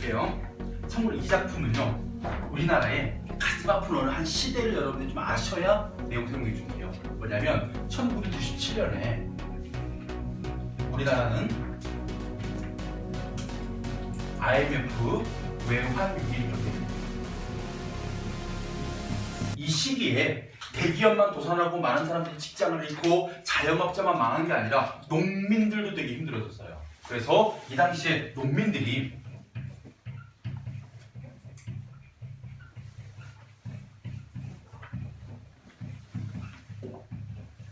볼게요. 참고로 이 작품은요, 우리나라의 가슴 아픈 어느 한 시대를 여러분들이 좀 아셔야 내용 설명해 줄게요. 뭐냐면 1997년에 우리나라는 IMF 외환 위기를 겪게 됩니다. 이 시기에 대기업만 도산하고 많은 사람들이 직장을 잃고 자영업자만 망한 게 아니라 농민들도 되게 힘들어졌어요. 그래서 이 당시에 농민들이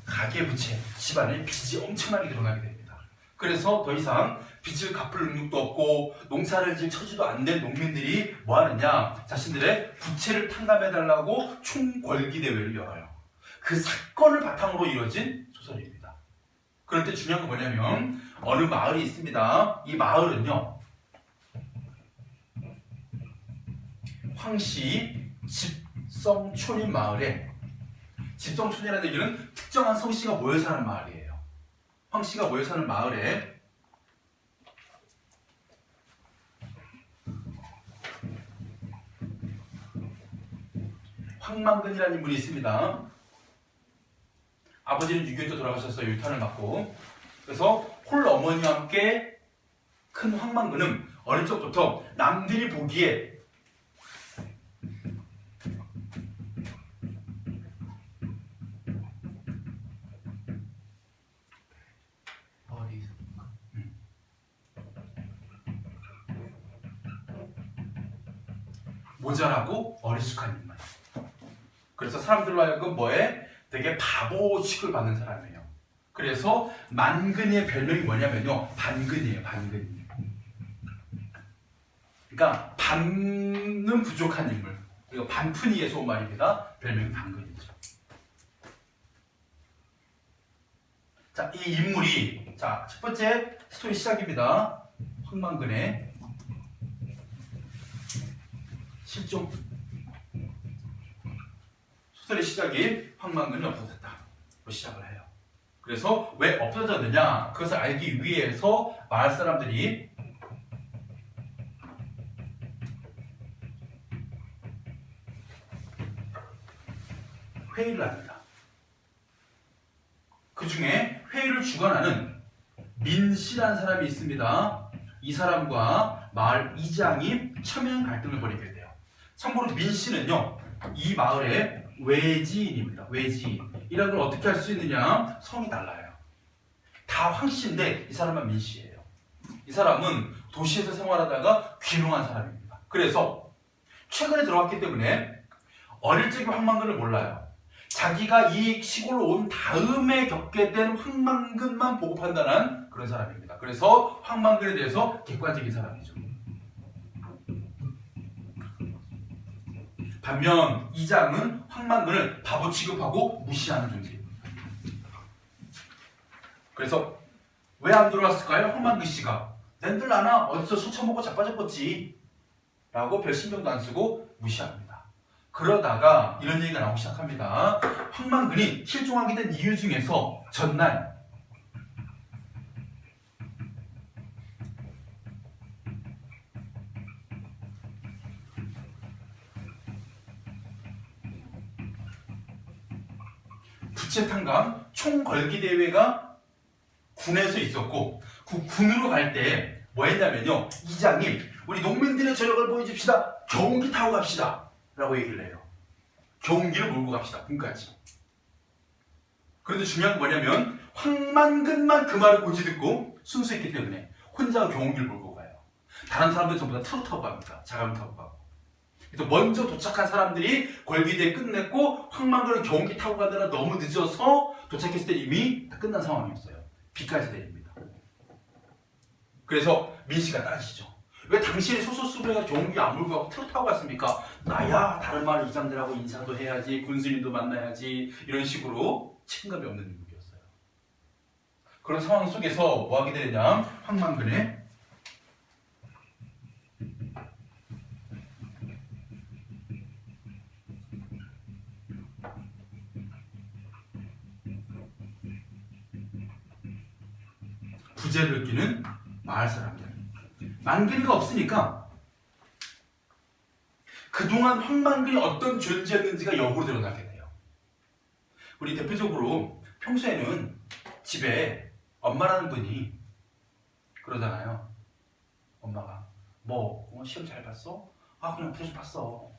가계부채, 집안에 빚이 엄청나게 늘어나게 됩니다. 그래서 더 이상 빚을 갚을 능력도 없고 농사를 지을 처지도 안 된 농민들이 뭐 하느냐, 자신들의 부채를 탕감해달라고 총궐기 대회를 열어요. 그 사건을 바탕으로 이루어진 소설입니다. 그럴 때 중요한 건 뭐냐면 어느 마을이 있습니다. 이 마을은요, 황씨 집성촌인 마을에, 집성촌이라는 얘기는 특정한 성씨가 모여 사는 마을이에요. 황씨가 모여 사는 마을에 황만근이라는 인물이 있습니다. 아버지는 6.25 때 돌아가셨어요. 유탄을 맞고. 그래서 홀 어머니와 함께 큰 황만근은 어릴 적부터 남들이 보기에 모자라고 어리숙한 인물. 그래서 사람들로 하여금 뭐에 되게 바보 취급을 받는 사람이에요. 그래서 만근이의 별명이 뭐냐면요, 반근이에요. 반근. 그러니까 반은 부족한 인물. 이거 반푼이의 좋은 말입니다. 별명이 반근이죠. 자, 이 인물이, 자, 첫 번째 스토리 시작입니다. 황만근의 실종. 소설의 시작이 황만근이 없어졌다. 시작을 해요. 그래서 왜 없어졌느냐? 그것을 알기 위해서 마을 사람들이 회의를 합니다. 그 중에 회의를 주관하는 민씨라는 사람이 있습니다. 이 사람과 마을 이장이 첨예한 갈등을 벌이게 돼요. 참고로 민씨는요, 이 마을의 외지인입니다. 외지인. 이런 걸 어떻게 할 수 있느냐? 성이 달라요. 다 황씨인데 이 사람은 민씨예요. 이 사람은 도시에서 생활하다가 귀농한 사람입니다. 그래서 최근에 들어왔기 때문에 어릴 적에 황만근을 몰라요. 자기가 이 시골로 온 다음에 겪게 된 황만근만 보고 판단한 그런 사람입니다. 그래서 황만근에 대해서 객관적인 사람이죠. 반면 이장은 황만근을 바보 취급하고 무시하는 존재입니다. 그래서 왜 안 들어왔을까요? 황만근 씨가 낸들 나나 어디서 술 처먹고 자빠졌겠지 라고 별 신경도 안 쓰고 무시합니다. 그러다가 이런 얘기가 나오기 시작합니다. 황만근이 실종하게 된 이유 중에서 전날 부채 탕감 총궐기 대회가 군에서 있었고, 그 군으로 갈 때 뭐 했냐면요, 이장이 우리 농민들의 저력을 보여줍시다. 경운기 타고 갑시다 라고 얘기를 해요. 경운기를 몰고 갑시다, 군까지. 그런데 중요한 건 뭐냐면 황만근만 그 말을 고지 듣고 순수했기 때문에 혼자 경운기를 몰고 가요. 다른 사람들 전부 다 트럭 타고 갑니다. 자가용 타고 가고. 그래서 먼저 도착한 사람들이 걸기대에 끝냈고 황만근은 경운기 타고 가느라 너무 늦어서 도착했을 때 이미 다 끝난 상황이었어요. 비까지 내립니다. 그래서 민씨가 따지죠. 왜 당신이 소소수레가 경운기 안 몰고 가고 트럭 타고 갔습니까? 나야 다른 마을 이장들하고 인사도 해야지, 군수님도 만나야지, 이런 식으로 책임감이 없는 인물이었어요. 그런 상황 속에서 뭐 하게 되냐? 황만근의 부재를 느끼는 마을 사람들. 만근이가 없으니까 그동안 황만근이 어떤 존재였는지가 역으로 드러나게 돼요. 우리 대표적으로 평소에는 집에 엄마라는 분이 그러잖아요. 엄마가 시험 잘 봤어? 아 그냥 대충 봤어.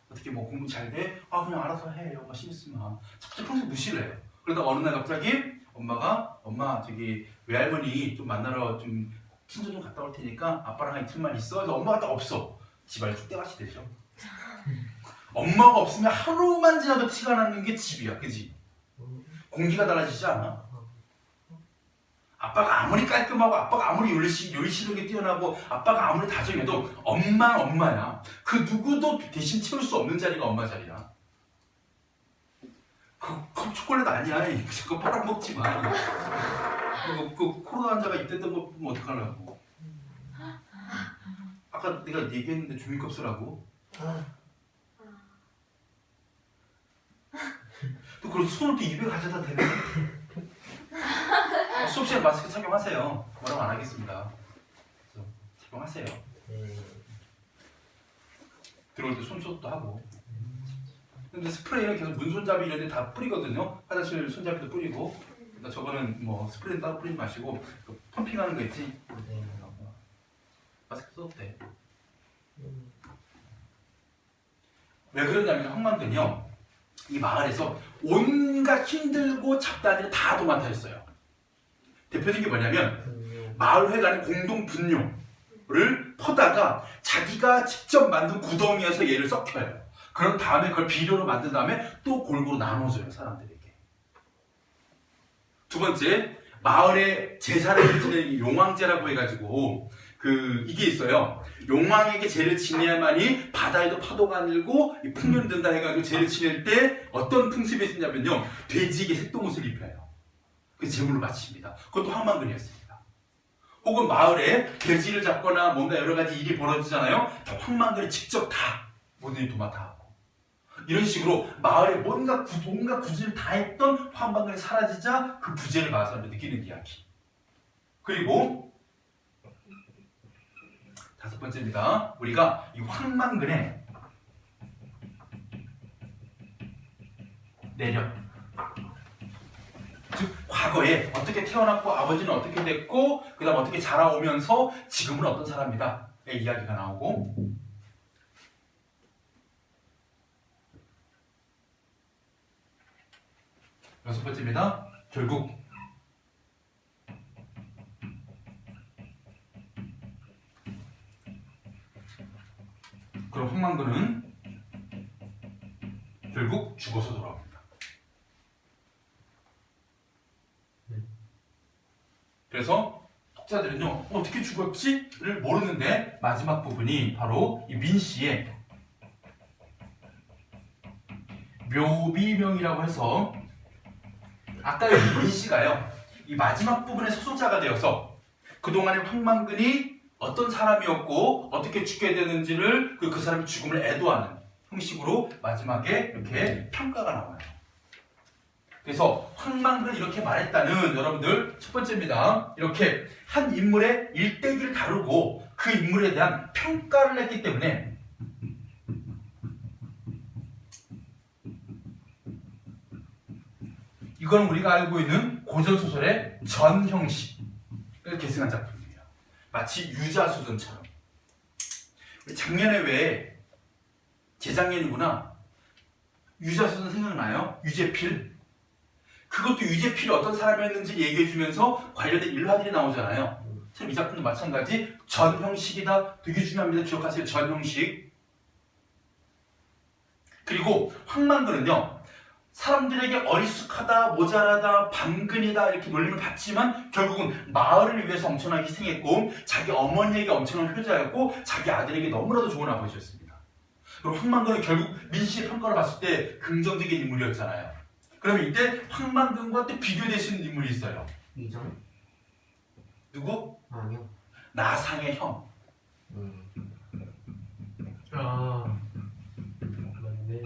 어떻게 공부 잘 돼? 아 그냥 알아서 해. 엄마 신경 쓰지 마. 자꾸 평소에 무시를 해요. 그러다 어느 날 갑자기 엄마 저기 외할머니 좀 만나러 좀 친정 좀 갔다 올 테니까 아빠랑 한 이틀만 있어. 그래서 엄마가 딱 없어. 집안이 쑥대밭이 되죠. 엄마가 없으면 하루만 지나도 티가 나는 게 집이야. 그지? 공기가 달라지지 않아? 아빠가 아무리 깔끔하고 아빠가 아무리 요리 실력이 뛰어나고 아빠가 아무리 다정해도 엄마는 엄마야. 그 누구도 대신 채울 수 없는 자리가 엄마 자리야. 그 초콜릿 아니야. 그거 빨아먹지 마. 그 코로나 환자가 입댔던 거 보면 어떡하려고. 아까 내가 얘기했는데 종이컵 쓰라고. 또 그래서 손을 또 입에 가져다 대네. 수업 시간에 마스크 착용하세요. 뭐라고 안 하겠습니다. 그래서 착용하세요. 들어올 때 손소독도 하고. 근데 스프레이는 계속 문손잡이 이런 데 다 뿌리거든요. 화장실 손잡이도 뿌리고. 그러니까 저거는 스프레이는 따로 뿌리지 마시고 펌핑하는 거 있지. 마스크 써도 돼. 왜 그러냐면 황만근이요. 이 마을에서 온갖 힘들고 잡다한 일을 다 도맡아했어요. 대표적인 게 뭐냐면 마을회관의 공동 분뇨를 퍼다가 자기가 직접 만든 구덩이에서 얘를 썩혀요. 그런 다음에 그걸 비료로 만든 다음에 또 골고루 나눠줘요, 사람들에게. 두 번째, 마을에 제사를 지내는 용왕제라고 해가지고 이게 있어요. 용왕에게 제를 지내야만이 바다에도 파도가 안 일고 풍년이 든다 해가지고 제를 지낼 때 어떤 풍습이 있었냐면요, 돼지에게 색동옷을 입혀요. 그래서 제물로 바칩니다. 그것도 황만근이었습니다. 혹은 마을에 돼지를 잡거나 뭔가 여러 가지 일이 벌어지잖아요. 다 황만근이 직접 다 모든 일 도맡아 하고. 이런 식으로 마을에 온갖 구제를 다 했던 황만근이 사라지자 그 부재를 마을 사람들이 느끼는 이야기. 그리고 다섯 번째입니다. 우리가 이 황만근의 내력, 즉 과거에 어떻게 태어났고 아버지는 어떻게 됐고 그 다음 어떻게 자라오면서 지금은 어떤 사람이다의 이야기가 나오고, 여섯 번째입니다. 결국 그럼 황만근은 결국 죽어서 돌아옵니다. 그래서 학자들은요, 어떻게 죽었지?를 모르는데 마지막 부분이 바로 이 민씨의 묘비명이라고 해서, 아까 여기 민씨가요, 이 마지막 부분의 서술자가 되어서 그동안의 황만근이 어떤 사람이었고 어떻게 죽게 되는지를 그 사람의 죽음을 애도하는 형식으로 마지막에 이렇게 평가가 나와요. 그래서 황만근은 이렇게 말했다는, 여러분들 첫 번째입니다. 이렇게 한 인물의 일대기를 다루고 그 인물에 대한 평가를 했기 때문에 이건 우리가 알고 있는 고전소설의 전 형식을 계승한 작품이에요. 마치 유자수전처럼. 작년에 왜 재작년이구나, 유자수전 생각나요? 유재필. 그것도 유재필이 어떤 사람이었는지 얘기해주면서 관련된 일화들이 나오잖아요. 참 이 작품도 마찬가지 전 형식이다. 되게 중요합니다. 기억하세요. 전 형식. 그리고 황만근은요, 사람들에게 어리숙하다, 모자라다, 반근이다 이렇게 놀림을 받지만 결국은 마을을 위해서 엄청나게 희생했고 자기 어머니에게 엄청난 효자였고 자기 아들에게 너무나도 좋은 아버지였습니다. 그리고 황만근은 결국 민씨의 평가를 봤을 때 긍정적인 인물이었잖아요. 그러면 이때 황만근과 또 비교될 수 있는 인물이 있어요. 이정? 누구? 아니요. 나상의 형. 아 맞네.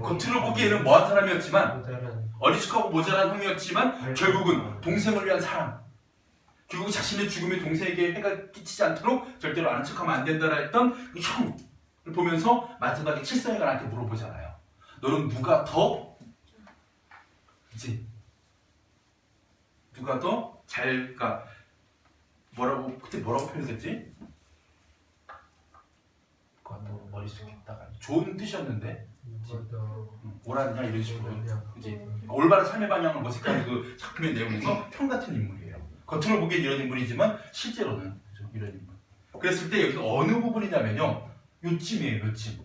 겉으로 보기에는 뭐한 사람이었지만, 모자란. 어리숙하고 모자란 형이었지만 결국은 동생을 위한 사랑, 결국 자신의 죽음이 동생에게 해가 끼치지 않도록 절대로 아는 척하면 안 된다라 했던 그 형, 보면서 마지막에 칠성이관한테 물어보잖아요. 너는 누가 더, 그치? 누가 더 잘, 그러니까 뭐라고 그때 뭐라고 표현했지? 그것도 머릿속에다가 좋은 뜻이었는데 옳았냐 이런 식으로. 그치? 올바른 삶의 방향을 모색하는 그 작품의 내용에서 형 같은 인물이에요. 겉으로 보기엔 이런 인물이지만 실제로는 그죠? 이런 인물. 그랬을 때 여기 어느 부분이냐면요, 요쯤이에요. 요쯤.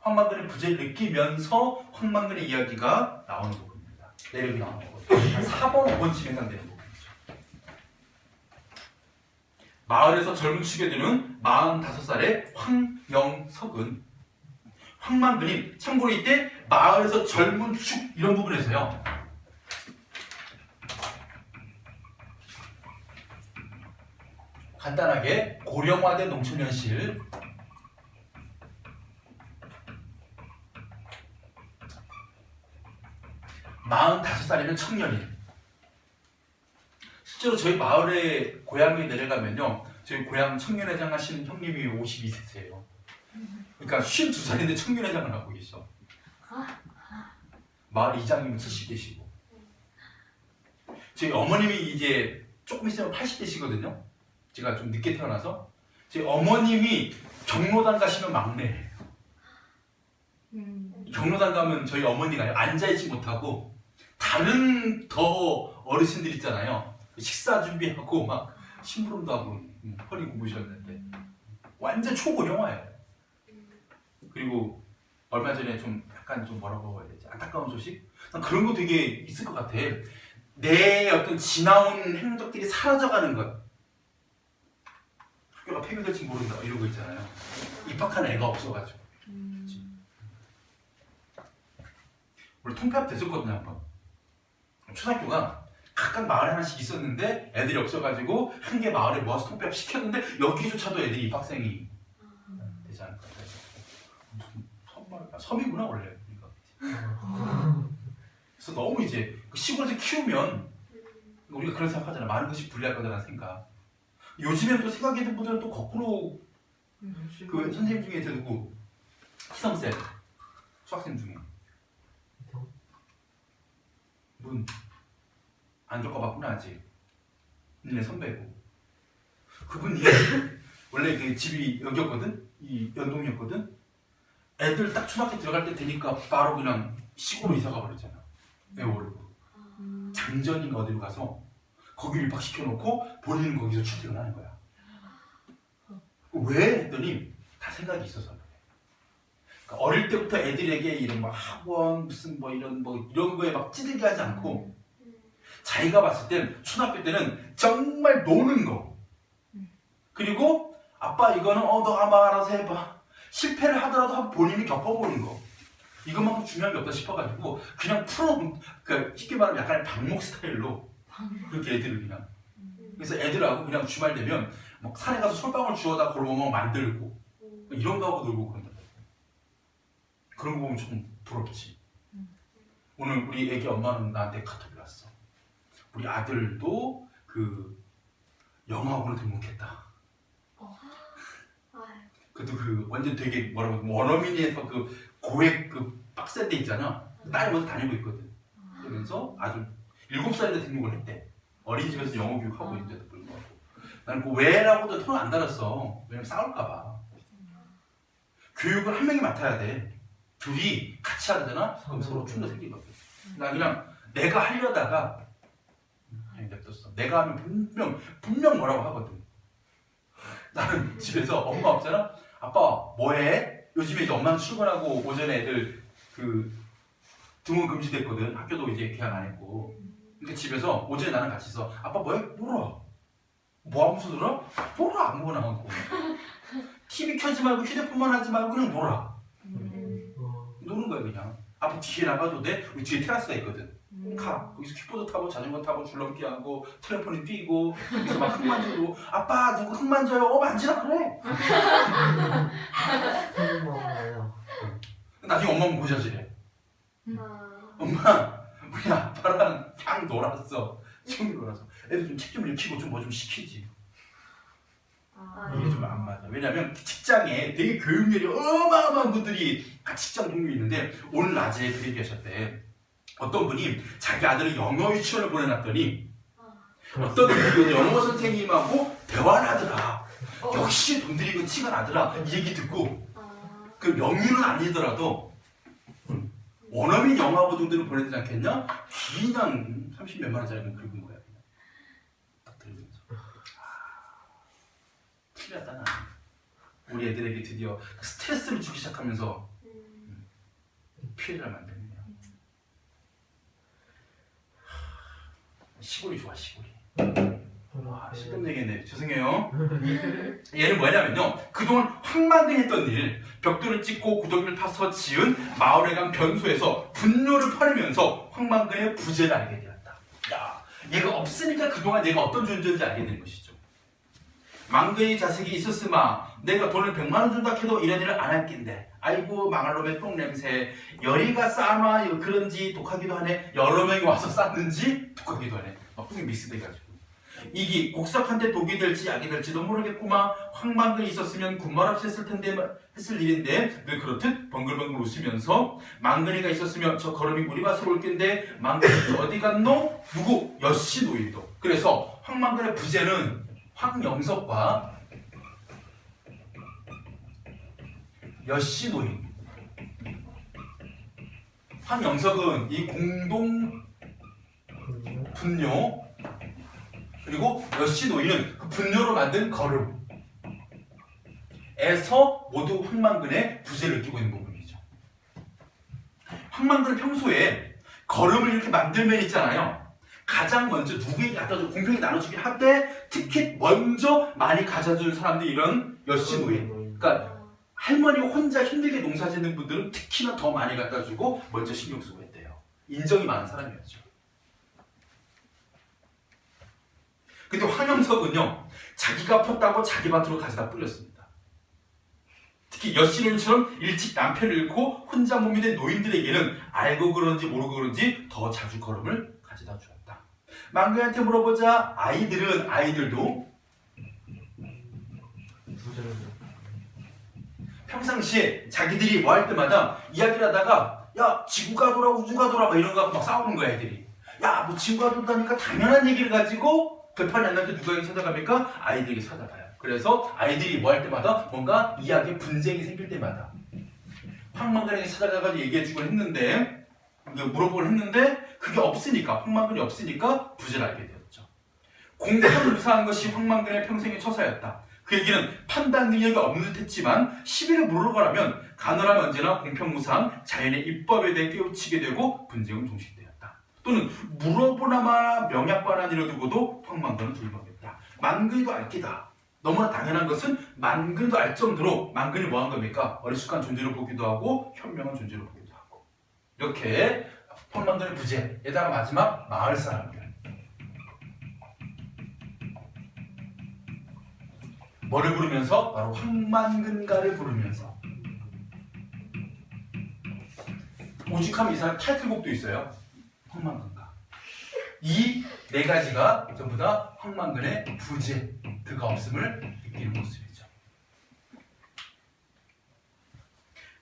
황만근의 부재를 느끼면서 황만근의 이야기가 나오는 부분입니다. 내력이 나오는 거거든요. 4번, 5번쯤에 해당되는 부분이죠. 마을에서 젊은 축에드는 45살의 황영석은, 황만근이 참고로 이때 마을에서 젊은 축 이런 부분에서요, 간단하게 고령화된 농촌 현실, 마흔다섯 살이면 청년이. 실제로 저희 마을에 고향에 내려가면요, 저희 고향 청년회장 하시는 형님이 52세세요. 그러니까 52살인데 청년회장을 하고 계셔. 마을 이장님은 70 되시고. 저희 어머님이 이제 조금 있으면 80대시거든요. 제가 좀 늦게 태어나서. 저희 어머님이 경로당 가시면 막내예요. 경로당 가면 저희 어머니가 앉아있지 못하고 다른 더 어르신들 있잖아요. 식사 준비하고 막 심부름도 하고 허리 굽으셨는데 완전 초고령화예요. 그리고 얼마 전에 좀 약간 좀 뭐라고 해야 되지? 안타까운 소식? 그런 거 되게 있을 것 같아. 내 어떤 지나온 행적들이 사라져가는 것. 학교가 폐교될지 모른다 이런 거 있잖아요. 입학하는 애가 없어가지고. 우리 통폐합 됐었거든요 한번. 초등학교가 각각 마을에 하나씩 있었는데 애들이 없어가지고 한 개 마을에 모아서 통폐합 시켰는데 여기조차도 애들이 입학생이 되지 않을 것 같아요. 무슨 섬이구나 원래. 그래서 너무 이제 시골에서 키우면 우리가 그런 생각하잖아. 많은 것이 불리할 거다라는 생각. 요즘엔 또 생각했던 분들은 또 거꾸로 그 선생님 중에 누구 희성쌤 수학생 중에 문 안 겪어봤구나 아직. 니네 선배고. 그분이 원래 그 집이 여기였거든. 이 연동이었거든. 애들 딱 초등학교 들어갈 때 되니까 바로 그냥 시골로 이사가 버렸잖아. 애월로. 장전인가 어디로 가서 거기를 입학시켜놓고 본인은 거기서 출퇴근하는 거야. 왜? 했더니 다 생각이 있어서 그래. 그러니까 어릴 때부터 애들에게 이런 막 학원 무슨 뭐 이런 거에 막 찌들게 하지 않고 자기가 봤을 땐 초등학교 때는 정말 노는 거. 그리고 아빠 이거는 너가 한번 알아서 해봐. 실패를 하더라도 한번 본인이 겪어보는 거. 이것만큼 중요한 게 없다 싶어가지고 그냥 그러니까 쉽게 말하면 약간 방목 스타일로 그렇게 애들을 그냥. 그래서 애들하고 그냥 주말 되면 막 산에 가서 솔방울 주워다 골목막 만들고 이런 거 하고 놀고 그런다. 그런 거 보면 좀 부럽지. 오늘 우리 애기 엄마는 나한테 카톡이 왔어. 우리 아들도 그 영어학원을 등록했다. 그것도 그 완전 되게 뭐라고 원어민이에서 그 고액 그 빡센 데 있잖아. 딸이 먼저 다니고 있거든. 그러면서 아주 7살에 등록을 했대. 어린이집에서 영어 교육하고 있는데도 불구하고. 나는 그 왜라고도 톤을 안 달았어. 왜냐면 싸울까봐. 교육을 한 명이 맡아야 돼. 둘이 같이 하잖아. 그럼 서로 충돌 생기거든. 나 그냥 내가 하려다가 그냥 냅뒀어. 내가 하면 분명 뭐라고 하거든. 나는 집에서 엄마 없잖아. 아빠 뭐해? 요즘에 이제 엄마는 출근하고 오전에 애들 그 등원 금지됐거든. 학교도 이제 개학 안 했고. 그러니까 집에서 오전에 나는 같이 있어. 아빠 뭐해? 놀아. 뭐 하면서 놀아? 놀아 아무거나 하고. TV 켜지 말고 휴대폰만 하지 말고 그냥 놀아. 노는 거야 그냥. 아빠 뒤에 나가도 돼? 우리 뒤에 테라스가 있거든. 가. 거기서 킥보드 타고 자전거 타고 줄넘기 하고 트램폴린 뛰고 거기서 막 흙 만지고. 아빠 누구 흙 만져요? 만지라 그래. 나중에 엄마는 고자질해. 엄마 우리 아빠랑 막 놀았어. 친구 놀아서 애들 좀 책 좀 읽히고 좀 뭐 좀 시키지. 이게 좀 안 맞아. 왜냐면 직장에 되게 교육열이 어마어마한 분들이 같이 직장 동료 있는데 오늘 낮에 그 얘기 하셨대. 어떤 분이 자기 아들을 영어 유치원을 보내놨더니 어떤 그 영어 선생님하고 대화를 하더라. 역시 돈 들이고 티가 나더라. 이 얘기 듣고 그 명의는 아니더라도 원어민 영어부 정도는 보내지 않겠냐? 그냥 30몇만 원짜리는 긁은 거야. 그냥. 딱 들으면서 큰일 났다 나. 우리 애들에게 드디어 스트레스를 주기 시작하면서 피해를 만드네요. 시골이 좋아 시골이. 실감내겠네. 죄송해요. 얘는 뭐냐면요. 그동안 황망했던 일, 벽돌을 찍고 구덩이를 파서 지은 마을에 간 변소에서 분뇨를 퍼내면서 황망근의 부재를 알게 되었다. 야, 얘가 없으니까 그동안 얘가 어떤 존재인지 알게 되는 것이죠. 망근의 자식이 있었으마 내가 돈을 100만 원 준다 해도 이런 일을 안 할 낀데 아이고 망할 놈의 똥냄새 열이가 싸나 그런지 독하기도 하네 여러 명이 와서 쌌는지 독하기도 하네 막 똥이 믹스돼가지고 이기 곡석한테 독이 될지 약이 될지도 모르겠구만 황망근이 있었으면 군말 없이 했을 텐데 했을 일인데 늘 그렇듯 벙글벙글 웃으면서 망근이가 있었으면 저 걸음이 우리 밭으로 올 텐데 망근이 어디 갔노? 누구? 여씨 노인도 그래서 황망근의 부재는 황영석과 여씨 노인 황영석은 이 공동 분뇨 그리고 여씨 노인은 그 분뇨로 만든 걸음에서 모두 황망근의 부재를 느끼고 있는 부분이죠. 황망근은 평소에 걸음을 이렇게 만들면 있잖아요. 가장 먼저 누구에게 갖다 주고 공평히 나눠주긴 한데 특히 먼저 많이 가져주는 사람들이 이런 여씨 노인 그러니까 할머니 혼자 힘들게 농사 짓는 분들은 특히나 더 많이 갖다 주고 먼저 신경 쓰고 했대요. 인정이 많은 사람이었죠. 근데 황영석은요 자기가 폈다고 자기 밭으로 가져다 뿌렸습니다. 특히 여씨노인처럼 일찍 남편을 잃고 혼자 몸이 된 노인들에게는 알고 그런지 모르고 그런지 더 자주 걸음을 가져다 주었다. 망근이한테 물어보자 아이들도 평상시에 자기들이 뭐 할 때마다 이야기를 하다가 야 지구가 돌아 우주가 돌아 막 이런 거 갖고 막 싸우는 거야 애들이. 야 뭐 지구가 돈다니까 당연한 얘기를 가지고 별판이 안 나한테 누구에게 찾아갑니까? 아이들에게 찾아가요. 그래서 아이들이 뭐 할 때마다 뭔가 이야기에 분쟁이 생길 때마다 황망근에게 찾아가가지고 얘기해주곤 했는데 물어보곤 했는데 그게 없으니까 황망근이 없으니까 부재를 알게 되었죠. 공부를 무사한 것이 황망근의 평생의 처사였다. 그 얘기는 판단 능력이 없는 듯 했지만 시비를 물을 거라면 가느라면 언제나 공평무사한 자연의 입법에 대해 깨우치게 되고 분쟁은 종식되었다. 또는 물어보나마 명약관한 일을 두고도 황망근은 불법했다. 만근이도 알 기다. 너무나 당연한 것은 만근도 알 정도로 만근이 뭐한 겁니까? 어리숙한 존재로 보기도 하고 현명한 존재로 보기도 하고 이렇게 황망근의 부재에다가 마지막 마을 사람들 뭐를 부르면서? 바로 황만근가를 부르면서 오죽하면 이 사람 타이틀곡도 있어요. 황만근가. 이 네 가지가 전부 다 황만근의 부재, 그가 없음을 느끼는 모습이죠.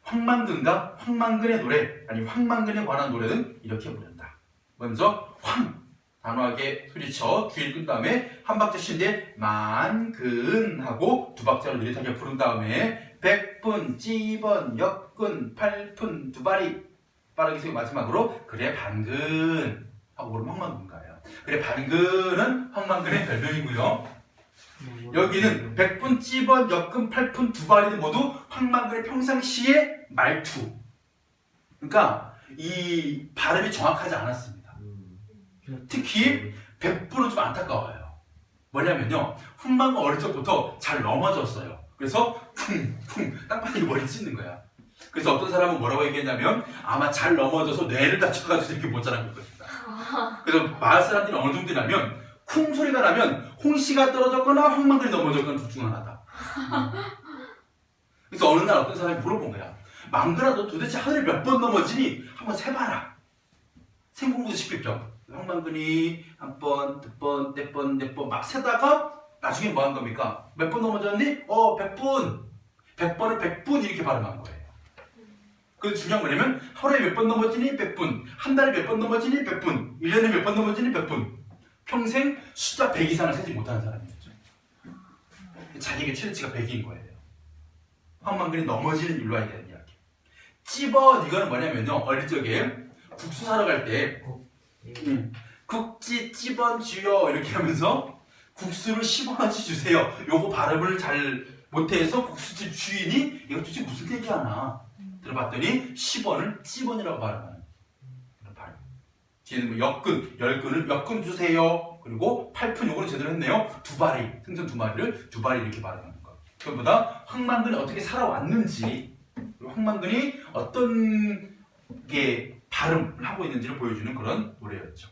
황만근가, 황만근의 노래, 아니 황만근에 관한 노래는 이렇게 부른다. 먼저 황 단호하게 소리쳐 귀를 끈 다음에 한 박자 쉰 뒤에 만근 하고 두 박자로 느릿하게 부른 다음에 백분, 찌번, 역근, 팔분, 두바리 빠르게 세고 마지막으로 그래 반근 하고 부르면 황만근가예요. 그래 반근은 황만근의 별명이고요. 여기는 백분, 찌번, 역근, 팔분, 두바리는 모두 황만근의 평상시의 말투. 그러니까 이 발음이 정확하지 않았습니다. 특히 백분은 좀 안타까워요. 뭐냐면요 황만근 어릴 적부터 잘 넘어졌어요. 그래서 쿵쿵 땅바닥에 머리 찢는 거야. 그래서 어떤 사람은 뭐라고 얘기했냐면 아마 잘 넘어져서 뇌를 다쳐가지고 이렇게 못 자란 걸 것이다. 그래서 마을 사람들이 어느 정도냐면 쿵 소리가 나면 홍씨가 떨어졌거나 황만근이 넘어졌거나 둘 중 하나다. 그래서 어느 날 어떤 사람이 물어본 거야. 망근아 너 도대체 하늘을 몇 번 넘어지니? 한번 세봐라. 생공부도 쉽겠죠. 황만근이 한 번, 두 번, 네 번, 네 번 막 세다가 나중에 뭐 한 겁니까? 몇 번 넘어졌니? 100분. 100번을 100분 이렇게 발음한 거예요. 그래서 중요한 건 뭐냐면 하루에 몇 번 넘어지니 100분, 한 달에 몇 번 넘어지니 100분, 1년에 몇 번 넘어지니 100분. 평생 숫자 100 이상을 세지 못하는 사람이었죠. 자기에게 최대치가 100인 거예요. 황만근이 넘어지는 일로에 대한 이야기. 찝어 이거는 뭐냐면요. 어릴 적에 국수 사러 갈 때 국지 찝어 주요 이렇게 하면서 국수를 10원어치 주세요. 요거 발음을 잘 못해서 국수집 주인이 이거 도대체 무슨 얘기하나 들어봤더니 10원을 찝원이라고 발음하는 그런 발음. 뒤에는 뭐 역근, 열근을 역근 주세요. 그리고 8푼 요거는 제대로 했네요. 두 마리, 생선 두 마리를 두 마리 이렇게 발음하는 거. 그보다 황만근이 어떻게 살아왔는지 그리고 황만근이 어떤 게 발음을 하고 있는지를 보여주는 그런 노래였죠.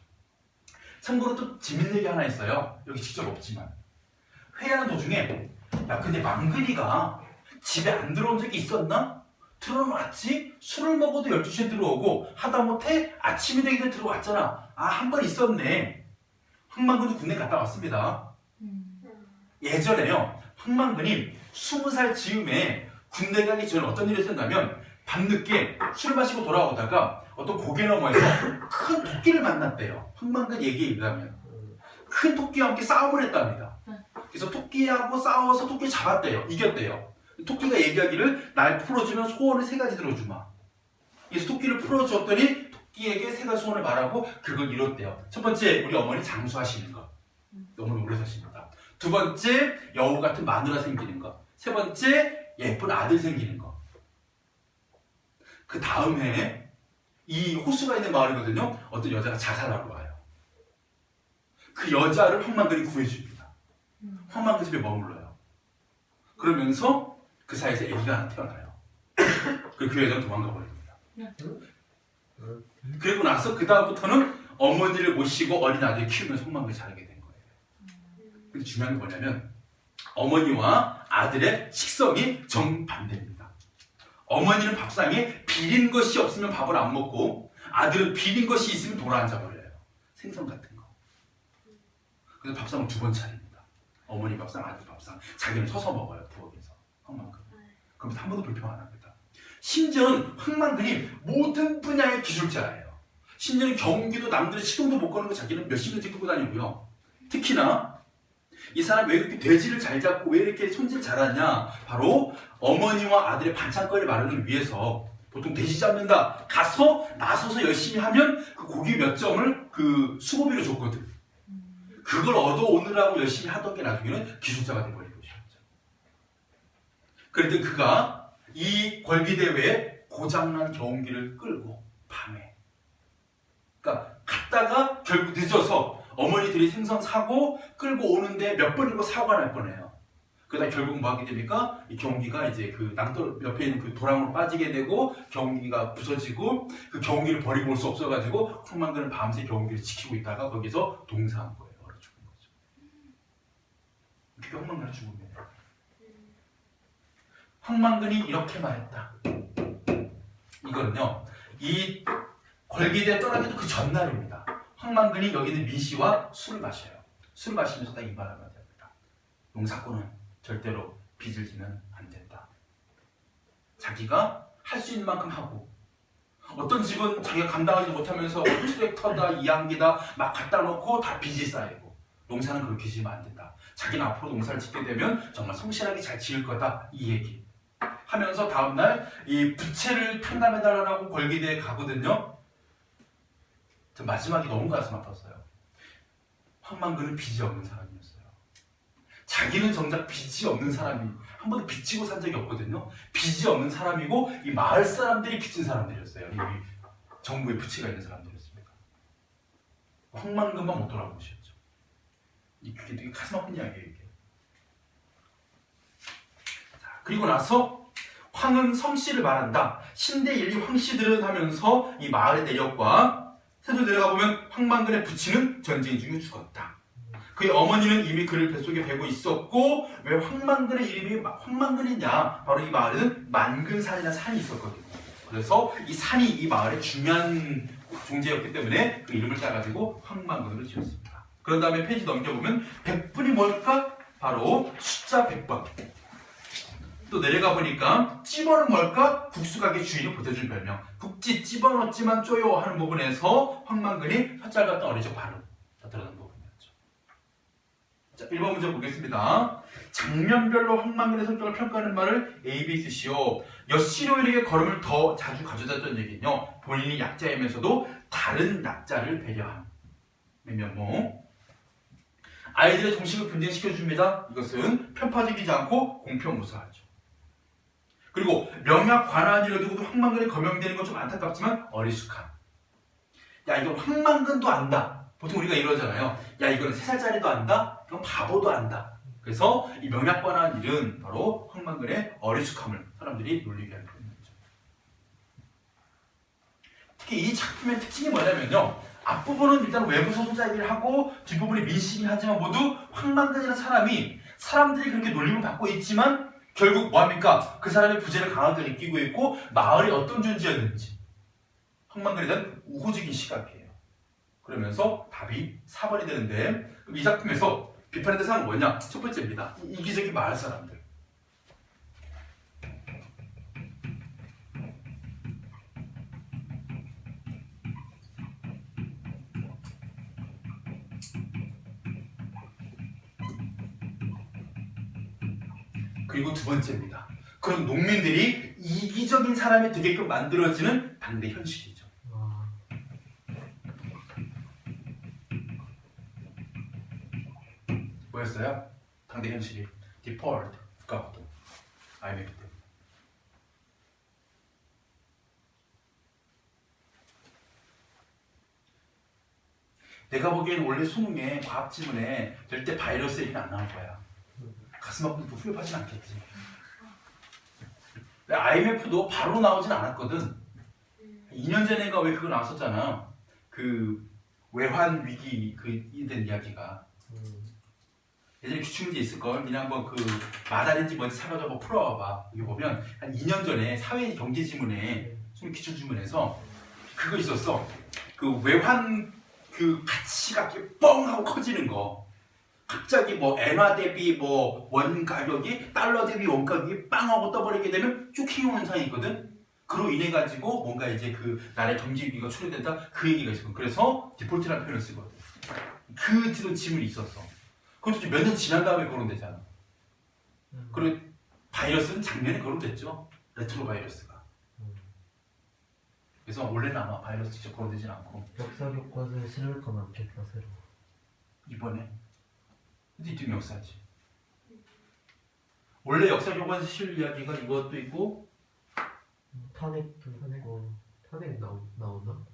참고로 또 재밌는 얘기 하나 있어요. 여기 직접 없지만 회의하는 도중에 야 근데 망근이가 집에 안 들어온 적이 있었나? 들어왔지? 술을 먹어도 12시에 들어오고 하다못해 아침이 되기 전에 들어왔잖아. 아 한 번 있었네. 황만근도 군대 갔다 왔습니다. 예전에요 황만근이 20살 즈음에 군대 가기 전에 어떤 일이 있었냐면 밤늦게 술을 마시고 돌아오다가 어떤 고개 너머에서 큰 토끼를 만났대요. 황만근 얘기에 의하면 큰 토끼와 함께 싸움을 했답니다. 그래서 토끼하고 싸워서 토끼를 잡았대요. 이겼대요. 토끼가 얘기하기를 날 풀어주면 소원을 3가지 들어주마. 그래서 토끼를 풀어줬더니 토끼에게 3가지 소원을 말하고 그걸 이뤘대요. 첫 번째 우리 어머니 장수하시는 거. 너무 오래 사십니다. 두 번째 여우 같은 마누라 생기는 거. 세 번째 예쁜 아들 생기는 거. 그 다음 해에 이 호수가 있는 마을이거든요. 어떤 여자가 자살하러 와요. 그 여자를 황만근이 구해줍니다. 황만근 집에 머물러요. 그러면서 그 사이에서 아기가 하나 태어나요. 그리고 그 여자는 도망가 버립니다. 그리고 나서 그 다음부터는 어머니를 모시고 어린 아들을 키우면서 황만근이 자라게 된 거예요. 근데 중요한 게 뭐냐면 어머니와 아들의 식성이 정반대입니다. 어머니는 밥상에 비린 것이 없으면 밥을 안 먹고 아들은 비린 것이 있으면 돌아앉아 버려요. 생선 같은 거. 그래서 밥상을 2번 차립니다. 어머니 밥상, 아들 밥상. 자기는 서서 먹어요. 부엌에서. 황만근. 그러면서 한 번도 불평 안 합니다. 심지어는 황만근이 모든 분야의 기술자예요. 심지어는 경기도 남들의 시동도 못 거는 거 자기는 몇십 년째 끌고 다니고요. 특히나 이 사람 왜 이렇게 돼지를 잘 잡고 왜 이렇게 손질 잘하냐? 바로 어머니와 아들의 반찬거리 마련을 위해서 보통 돼지 잡는다. 가서 나서서 열심히 하면 그 고기 몇 점을 그 수고비로 줬거든. 그걸 얻어오느라고 열심히 하던 게 나중에는 기술자가 돼버린 것이었죠. 그랬더니 그가 이 걸기대회에 고장난 경운기를 끌고 밤에 그러니까 갔다가 결국 늦어서 어머니들이 생선 사고 끌고 오는데 몇 번이고 사고가 날 뻔해요. 그러다 결국 뭐 하게 됩니까? 이 경운기가 이제 그 낭떠 옆에 있는 그 도랑으로 빠지게 되고 경운기가 부서지고 그 경운기를 버리고 올 수 없어가지고 황만근은 밤새 경운기를 지키고 있다가 거기서 동사한 거예요. 얼어 죽은 거죠. 그게 황만근의 죽음이에요. 황만근이 이렇게 말했다. 이거는요. 이 걸기대에 떠나기도 그 전날입니다. 황만근이 여기 있는 민씨와 술을 마셔요. 술 마시면서 딱 이 말을 합니다. 농사꾼은 절대로 빚을 지면 안 된다. 자기가 할 수 있는 만큼 하고 어떤 집은 자기가 감당하지 못하면서 트랙터다 이양기다 막 갖다 놓고 다 빚이 쌓이고 농사는 그렇게 지으면 안 된다. 자기는 앞으로 농사를 짓게 되면 정말 성실하게 잘 지을 거다. 이 얘기 하면서 다음날 이 부채를 탕감해달라고 걸기대에 가거든요. 저 마지막이 너무 가슴 아팠어요. 황만근은 빚이 없는 사람이었어요. 자기는 정작 빚이 없는 사람이 한 번도 빚지고 산 적이 없거든요. 빚이 없는 사람이고 이 마을 사람들이 빚진 사람들이었어요. 이 정부에 부채가 있는 사람들이었습니다. 황만근만 못 돌아본 것이었죠. 그게 되게 가슴 아픈 이야기예요. 이게. 자, 그리고 나서 황은 성씨를 말한다. 신대일리 황씨들은 하면서 이 마을의 내력과 세조 내려가 보면 황만근의 부친은 전쟁 중에 죽었다. 그의 어머니는 이미 그를 뱃속에 베고 있었고 왜 황만근의 이름이 황만근이냐? 바로 이 마을에는 만근산이라는 산이 있었거든요. 그래서 이 산이 이 마을의 중요한 존재였기 때문에 그 이름을 따가지고 황만근으로 지었습니다. 그런 다음에 페이지 넘겨보면 백분이 뭘까? 바로 숫자 100번. 또 내려가 보니까 찝어는 뭘까? 국수가게 주인이 보태준 별명. 국지 찝어넣지만 쪼요 하는 부분에서 황만근이 혓잘 같던 어리적 발음 나타나는 부분이었죠. 자, 1번 문제 보겠습니다. 장면별로 황만근의 성격을 평가하는 말을 A, B, C, C요. 여시로에게 걸음을 더 자주 가져다던 얘기는요. 본인이 약자이면서도 다른 약자를 배려함. 몇몇모. 아이들의 정식을 분쟁시켜줍니다. 이것은 편파적이지 않고 공평무사하죠. 그리고 명약 관한이라 두고도 황만근이 거명되는 건 좀 안타깝지만 어리숙함. 야, 이거 황만근도 안다. 보통 우리가 이러잖아요. 야, 이거는 3살짜리도 안다. 이건 바보도 안다. 그래서 이 명약 관한 일은 바로 황만근의 어리숙함을 사람들이 놀리게 하는 거죠. 특히 이 작품의 특징이 뭐냐면요. 앞부분은 일단 외부 소설자이기를 하고 뒷부분이 민식이긴 하지만 모두 황만근이라는 사람이 사람들이 그렇게 놀림을 받고 있지만 결국 뭐합니까? 그 사람의 부재를 강하게 느끼고 있고 마을이 어떤 존재였는지 황만근에 대한 우호적인 시각이에요. 그러면서 답이 4번이 되는데 그럼 이 작품에서 비판의 대상은 뭐냐? 첫 번째입니다. 이기적인 마을 사람들. 그리고 두 번째입니다. 그런 농민들이 이기적인 사람이 되게끔 만들어지는 당대 현실이죠. 뭐였어요? 당대 현실이 디폴트, 국가부동, IMF 때. 내가 보기에는 원래 수능에 과학 지문에 절대 바이러스 얘기는 안 나올 거야. 가슴 아프고 후회하진 않겠지. IMF도 바로 나오진 않았거든. 2년 전인가 왜 그거 나왔었잖아. 그 외환 위기 그에 대한 이야기가. 예전에 규칙문제 있을걸. 그냥 한번 그 마다인지 뭔지 사가지고 풀어봐봐. 여기 보면 한 2년 전에 사회 경제 지문에 수능 기출 지문에서 그거 있었어. 그 외환 그 가치가 이렇게 뻥 하고 커지는 거. 갑자기 뭐 엔화 대비 뭐 원 가격이 달러 대비 원 가격이 빵 하고 떠버리게 되면 쭈킹 현상이 있거든. 그로 인해 가지고 뭔가 이제 그 나라의 경제 위기가 초래된다 그 얘기가 있어. 그래서 디폴트라는 표현을 쓰거든. 그 뒤로 지문이 있었어. 그것도 몇 년 지난 다음에 거론되잖아. 그리고 바이러스는 작년에 거론됐죠. 레트로 바이러스가. 그래서 원래는 아마 바이러스 직접 거론되진 않고 역사 교과서에 실을 건 않겠다 새로. 이번에 이쪽 역사지. 원래 역사 교과서 실 이야기가 이것도 있고 탄핵도 있고. 탄핵 나오나?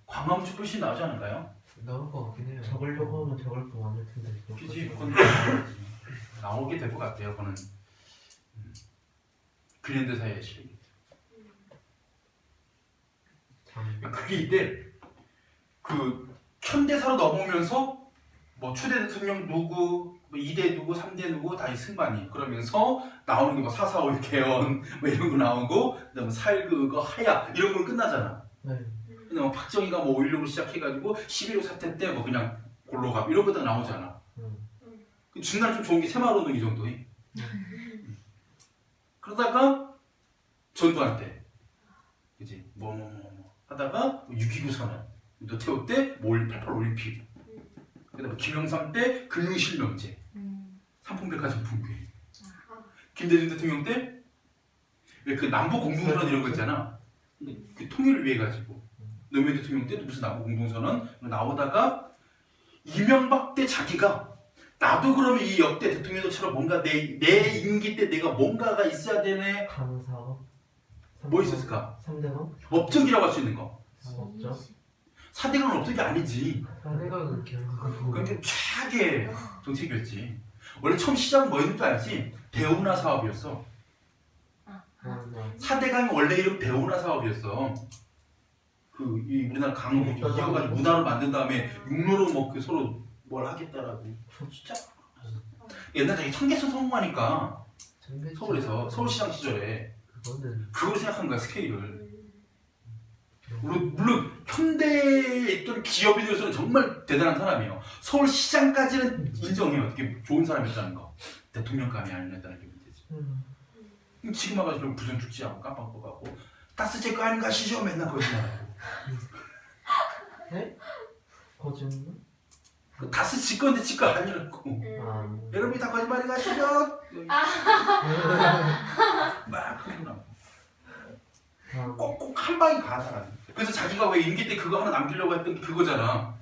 광화문 촛불시 나오지 않을까요? 나올 것 같긴 해요. 적으려고 하면 적을 거 많을 텐데. 그지 그건 나오게 될 것 같아요. 그거는 근현대 사회의 실력이. 그게 이때 그 현대사로 넘어오면서 뭐 초대 대통령 누구, 뭐 2대 누구, 3대 누구 다 이 승관이 그러면서 나오는 게 뭐 4.4.5 개헌 뭐 이런 거 나오고 그다음에 4.19 그거 하야 이런 걸 끝나잖아. 네. 근데 뭐 박정희가 뭐 5.16로 시작해가지고 11.5 사태 때 뭐 그냥 골로 가 이런 거 다 나오잖아. 그 중간에 좀 좋은 게 새마을운동 이 정도. 그러다가 전두환 때, 그지 뭐 하다가 6.29 선언, 노태우 때 5.18 올림픽. 그다음에 김영삼 때 금융실명제, 삼풍백화점 붕괴. 김대중 대통령 때 왜 그 남북 공동선언 이런 거 있잖아. 그 통일을 위해 가지고 노무현 대통령 때도 무슨 남북 공동선언 나오다가 이명박 때 자기가 나도 그러면 이 역대 대통령처럼 뭔가 내 임기 때 내가 뭔가가 있어야 되네. 강사업. 뭐 있었을까? 3대강? 업적이라고 할 수 있는 거. 없죠. 4대강은 업적이 아니지. 탄핵은 결국 그게 최악의 정책이었지. 원래 처음 시작은 뭐였는 줄 알지? 대운하 사업이었어. 4대강이 원래 이름 대운하 사업이었어. 이 우리나라 강을 이어가지고 문화로 만든 다음에 육로로 뭐 그 서로 뭘 하겠다라고. 진짜 옛날에 자기 청계천 성공하니까 서울에서 서울시장 시절에 그거는 그걸 생각한 거야 스케일을. 물론 현대에 있던 기업인으로서는 정말 대단한 사람이에요. 서울시장까지는 인정해요. 어떻게 좋은 사람이었다는 거. 대통령감이 아니었다는 게 문제지. 지금 와가지고 부정축지하고 깜빡거리고 가스 제거 아닌 거 아시죠? 맨날 거짓말하고. 네? 거짓말? 그 다스 지 건데 지 거 아니라고. 아, 여러분이 다 거짓말인 거 아시죠? 막 그러구나. 꼭꼭 한 방에 가 사람이. 그래서 자기가 왜 임기 때 그거 하나 남기려고 했던 게 그거잖아.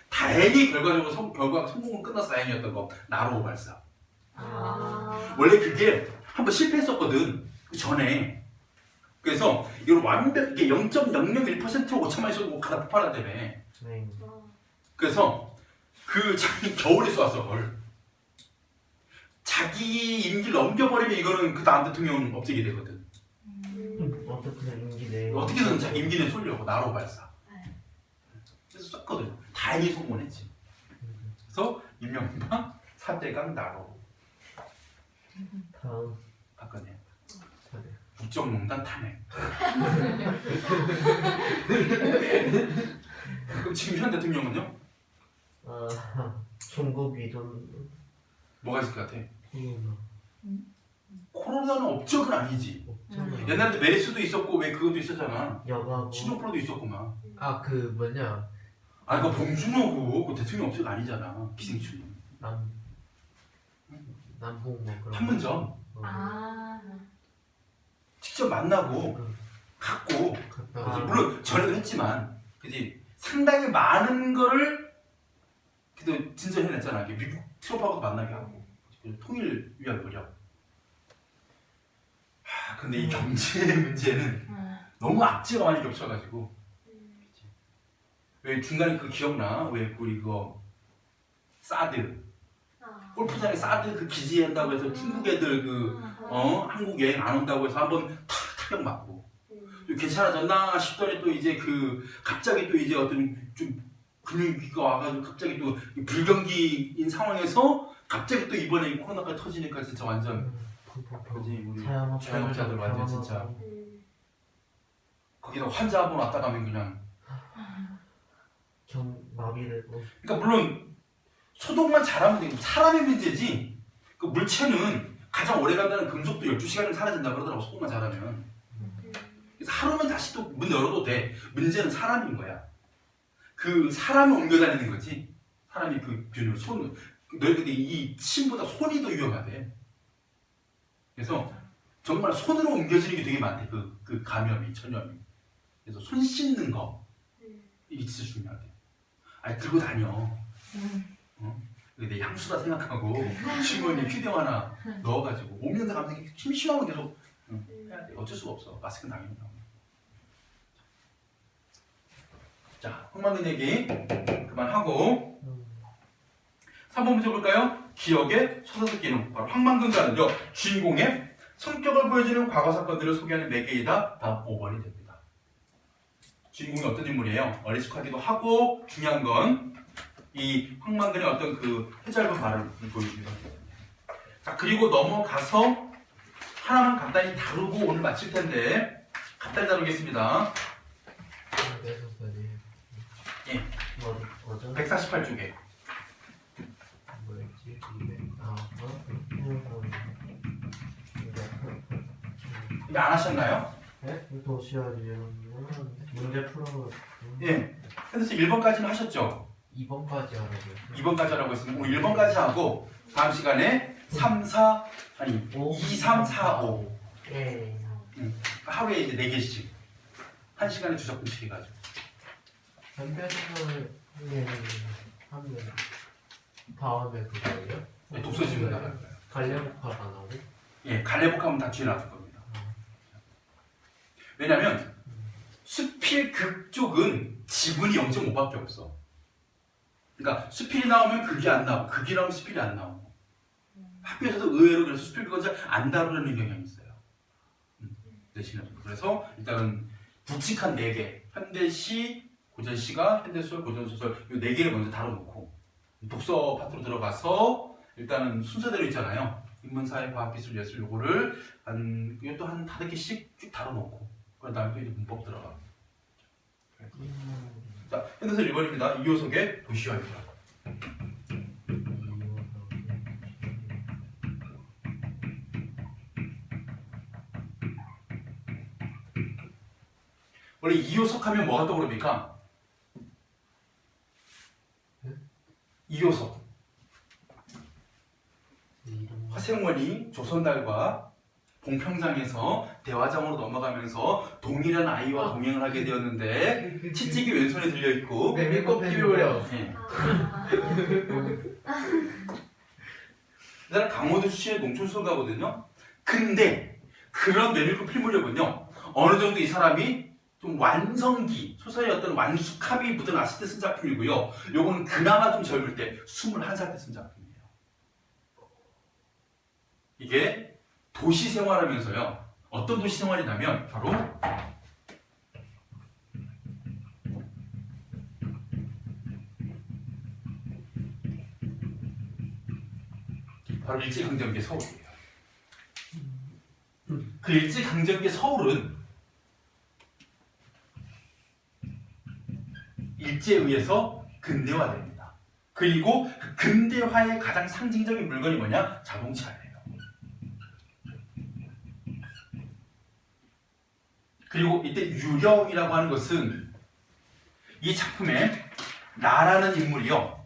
다행히 결과적으로 결과가 성공은 끝나서 다행이었던 거. 나로 발사. 원래 그게 한번 실패했었거든. 그 전에. 그래서 이걸 완벽 이게 0.001%로 5천만 있어도 가다 폭발한다며. 네. 그래서 그 자기 겨울에 쏘았어 그걸. 자기 임기를 넘겨버리면 이거는 그 다음 대통령 없애게 되거든. 어떻게 임기 내 어떻게든 자기 임기는 쏠려고 나로 발사. 그래서 쐈거든. 다행히 성공을 했지. 그래서 이명박 4대강 나로 다음 박근혜 차례. 국정농단 탄핵. 그럼 지금 현 대통령은요? 아, 중국 이전 뭐가 있을 것 같아? 코로나 코로나는 업적은 아니지. 없잖아. 옛날에 메르스도 있었고 왜 그것도 있었잖아. 여가고 신종플루도 있었구만. 아 그 뭐냐 아 그거 봉준호고 그 대통령 업적 아니잖아. 기생충. 남 남북 뭐 그런 판문점 아. 직접 만나고 갖고 갔다 그래서 아. 물론 전에도 했지만 그지 상당히 많은 거를 그래도 진전해냈잖아. 이게 미국 트럼프하고도 만나게 하고 통일 위한 노력. 근데 이 경제 문제는 너무 악재가 많이 겹쳐가지고 왜 중간에 그 기억나? 왜 우리 그거 사드 골프장에 사드 그 기지한다고 해서 중국 애들 그 한국 여행 안 온다고 해서 한번 타격 맞고 괜찮아졌나 싶더니 또 이제 그 갑자기 또 이제 어떤 좀 금융위기가 와가지고 갑자기 또 불경기인 상황에서 갑자기 또 이번에 이 코로나가 터지니까 진짜 완전 그지 우리 자영업자들 완전 진짜 거기다 환자 한 번 왔다 가면 그냥 마비되고 그러니까 물론 소독만 잘하면 되고 사람의 문제지 그 물체는 가장 오래 간다는 금속도 12시간이면 사라진다 그러더라고 소독만 잘하면. 그래서 하루면 다시 또 문 열어도 돼. 문제는 사람인 거야. 그 사람을 옮겨 다니는 거지. 사람이 그 균을 손 너희 근데 이 침보다 손이 더 위험하대. 그래서 정말 손으로 옮겨지는 게 되게 많대. 그 감염이 전염이. 그래서 손 씻는 거 이게 진짜 중요하대. 아니 들고 다녀. 내 향수다 생각하고 주머니에 휴대용 하나 넣어가지고 오면서 감독이 심심하면 계속 해야 돼. 어쩔 수가 없어. 마스크는 당연히 나오고. 자, 흥망근 얘기 그만하고 3번 문제 볼까요? 기억의 서사적 기능. 바로 황망근가는요 주인공의 성격을 보여주는 과거 사건들을 소개하는 매개이다. 다음 5번이 됩니다. 주인공이 어떤 인물이에요? 어리숙하기도 하고 중요한 건 이 황망근의 어떤 그 해짧은 말을 보여줍니다. 자 그리고 넘어가서 하나만 간단히 다루고 오늘 마칠 텐데 간단히 다루겠습니다. 뭐죠? 148쪽에 뭐였지? 200 이게 안 하셨나요? 네? 도시화지요. 문제 풀어서 예. 그래서 1번까지는 하셨죠? 2번까지 하라고요. 2번까지 하라고 했으면 오늘 1번까지 하고 다음 시간에 3, 4 아니 2, 3, 4, 5 예. 하루에 이제 4개씩 1시간에 2작품씩 해가지고 현대생활 예. 하면 다음에 그거예요? 네, 독서집은 나갈 거예요. 갈래복합 안 하고? 예, 갈래복하면 다 뒤에 놔둘 겁니다. 왜냐면 수필극 쪽은 지분이 0.5밖에 없어. 그러니까 수필이 나오면 극이 안 나오고 극이 나오면 수필이 안 나오고 학교에서도 의외로 그래서 수필극은 잘 안 다루려는 경향이 있어요. 내신은 그래서 일단은 굵직한 4개 현대시, 고전시가, 현대소설, 고전소설 이 4개를 먼저 다뤄놓고 독서 파트로 들어가서 일단은 순서대로 있잖아요. 인문사회, 과학기술, 예술 요거를 이것도 한 5개씩 쭉 다뤄놓고 그 다음에 또 이제 문법 들어가고 자, 현대사 1번입니다. 이효석의 도시화입니다. 원래 이효석 하면 뭐가 떠오릅니까? 이효석. 화생원이 조선달과 봉평장에서 대화장으로 넘어가면서 동일한 아이와 동행을 하게 되었는데 치찍이 왼손에 들려있고 메밀꽃 피우려. 예. 이 사람 강원도 출신의 농촌술가거든요. 근데 그런 메밀꽃 필 무렵은요 어느 정도 이 사람이 좀 완성기, 소설의 어떤 완숙함이 묻어났을 때 쓴 작품이고요. 요거는 그나마 좀 젊을 때 21살 때 쓴 작품이에요. 이게 도시 생활하면서요. 어떤 도시 생활이냐면 바로 일제강점기 서울이에요. 그 일제강점기 서울은 일제에 의해서 근대화됩니다. 그리고 그 근대화의 가장 상징적인 물건이 뭐냐? 자동차예요. 그리고 이때 유령이라고 하는 것은 이 작품에 나라는 인물이요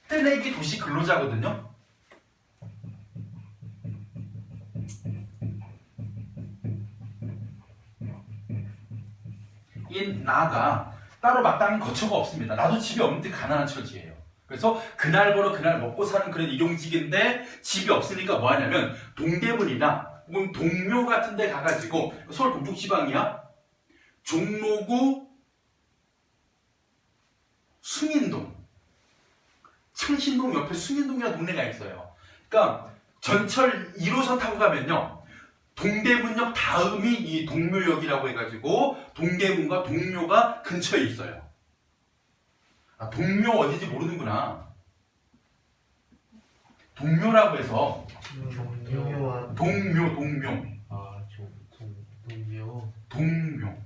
뜨내기 도시 근로자거든요. 이 나가 따로 마땅한 거처가 없습니다. 나도 집이 없는데 가난한 처지예요. 그래서 그날 벌어 그날 먹고 사는 그런 일용직인데 집이 없으니까 뭐 하냐면 동대문이나 혹은 동묘 같은 데 가가지고 서울 동쪽 지방이야. 종로구 숭인동, 창신동 옆에 숭인동이라는 동네가 있어요. 그러니까 전철 1호선 타고 가면요 동대문역 다음이 이 동묘역이라고 해가지고 동대문과 동묘가 근처에 있어요. 아, 동묘 어딘지 모르는구나. 동묘라고 해서 동묘와 동묘. 동묘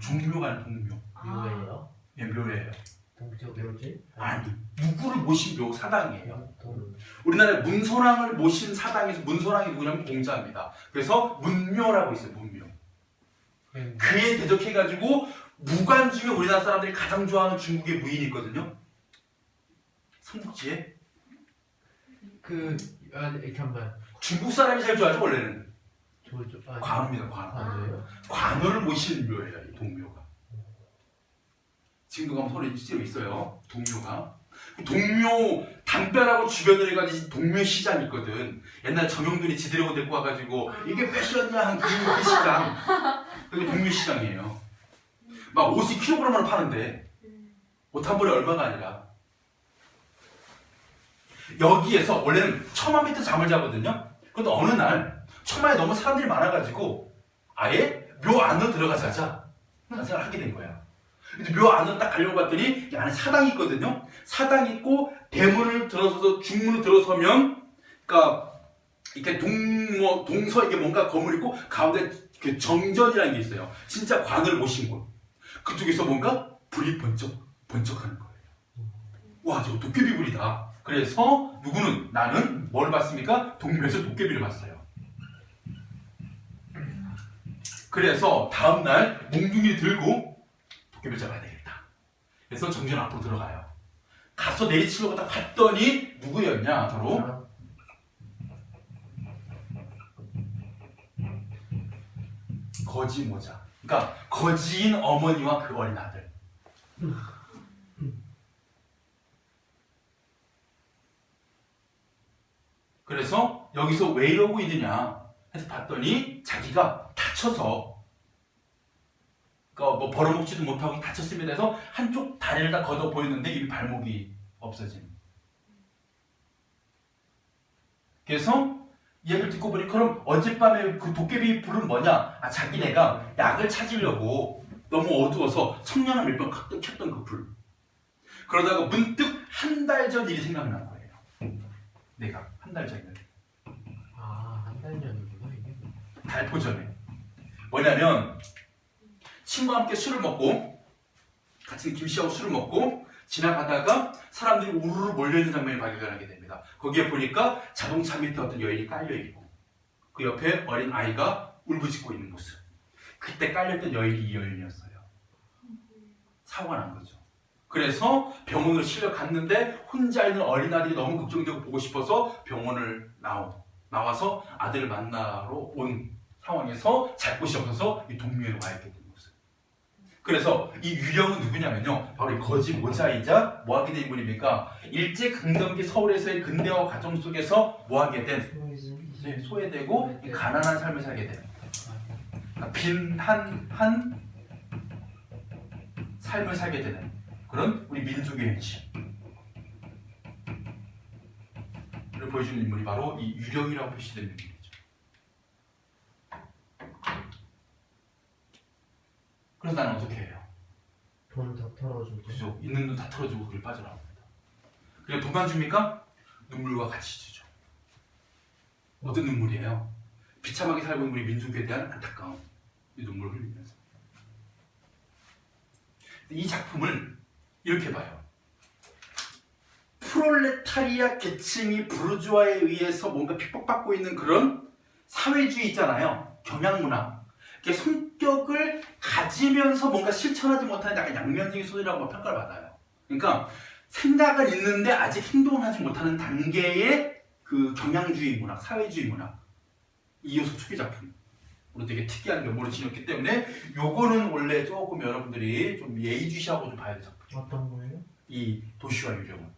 종묘가 아니라 동묘. 묘예요? 예, 묘예요. 동쪽 묘지? 아니 누구를 모신 묘 사당이에요. 동. 우리나라에 문선왕을 모신 사당에서 문선왕이 누구냐면 공자입니다. 그래서 문묘라고 있어요. 문묘. 그에 대적해가지고 무관 중에 우리나라 사람들이 가장 좋아하는 중국의 무인이 있거든요. 삼국지에 잠깐만. 중국 사람이 제일 좋아하죠 원래는. 아니. 관우입니다. 관우. 관우예요? 관우를 모신 묘예요. 이 동묘가. 지금도 가면 서울에 실제로 있어요. 동묘가. 동묘 담벼락을 주변으로 해가지고 동묘 시장이 있거든. 옛날 정영돈이 지드래곤 데리고 와가지고 이게 패션이야 한 그 시장. 그게 동묘 시장이에요. 막 옷이 킬로그램으로 파는데 옷 한 벌에 얼마가 아니라. 여기에서 원래는 처마 밑에 잠을 자거든요. 그런데 어느 날 처마에 너무 사람들이 많아가지고 아예 묘 안으로 들어가자 하자 라는 생각을 하게 된 거야. 근데 묘 안으로 딱 가려고 봤더니 이 안에 사당이 있거든요. 사당 있고 대문을 들어서서 중문을 들어서면 그러니까 이렇게 동서 이게 뭔가 건물 있고 가운데 그 정전이라는 게 있어요. 진짜 관을 모신 곳. 그쪽에서 뭔가 불이 번쩍하는 거예요. 와, 저거 도깨비 불이다. 그래서 누구는 나는 뭘 봤습니까? 동묘에서 도깨비를 봤어요. 그래서 다음날 몽둥이를 들고 도깨비를 잡아야 되겠다. 그래서 정전 앞으로 들어가요. 가서 내리치려고 딱 봤더니 누구였냐? 바로 거지 모자. 그러니까 거지인 어머니와 그 어린 아들. 그래서 여기서 왜 이러고 있느냐 해서 봤더니 자기가 다쳐서 그러니까 뭐 벌어먹지도 못하고 다쳤습니다 해서 한쪽 다리를 다 걷어 보이는데 이 발목이 없어진. 그래서 이야기를 듣고 보니 그럼 어젯밤에 그 도깨비 불은 뭐냐? 아, 자기네가 약을 찾으려고 너무 어두워서 성냥을 몇 번 켰던 그 불. 그러다가 문득 한 달 전 일이 생각난 거예요. 내가 한 달 전에. 한 달 전이구나 이게. 달포 전에. 뭐냐면 친구와 함께 술을 먹고 같이 김씨하고 술을 먹고 지나가다가 사람들이 우르르 몰려있는 장면을 발견하게 됩니다. 거기에 보니까 자동차 밑에 어떤 여인이 깔려있고 그 옆에 어린 아이가 울부짖고 있는 모습. 그때 깔렸던 여인이 이 여인이었어요. 사고가 난 거죠. 그래서 병원으로 실려 갔는데 혼자 있는 어린아들이 너무 걱정되고 보고 싶어서 병원을 나와서 아들을 만나러 온 상황에서 잘 곳이 없어서 이 동묘에 와 있게 된 모습. 그래서 이 유령은 누구냐면요, 바로 이 거지 모자이자 뭐하게 된 인물입니까? 일제강점기 서울에서의 근대화 과정 속에서 뭐하게 된, 이제 소외되고 가난한 삶을 살게 된, 그러니까 빈한 삶을 살게 되는 그런 우리 민족의 현실. 를 보여주는 인물이 바로 이 유령이라고 표시되는 인물이죠. 그래서 나는 어떻게 해요? 돈 다 털어주고. 그죠? 있는 돈 다 털어주고 그걸 빠져나옵니다. 그냥 돈만 줍니까? 눈물과 같이 주죠. 어떤 눈물이에요? 비참하게 살고 있는 우리 민족에 대한 안타까움, 이 눈물을 흘리면서. 이 작품을 이렇게 봐요. 프롤레타리아 계층이 부르주아에 의해서 뭔가 핍박받고 있는 그런 사회주의 있잖아요. 경향문화. 성격을 가지면서 뭔가 실천하지 못하는 약간 양면적인 소리라고 평가를 받아요. 그러니까 생각은 있는데 아직 행동을 하지 못하는 단계의 그 경향주의 문학, 사회주의 문학. 이효석 초기 작품으로 되게 특이한 면모를 지녔기 때문에 요거는 원래 조금 여러분들이 좀 예의주시하고 좀 봐야 될 작품. 어떤 거예요? 이 도시와 유령은.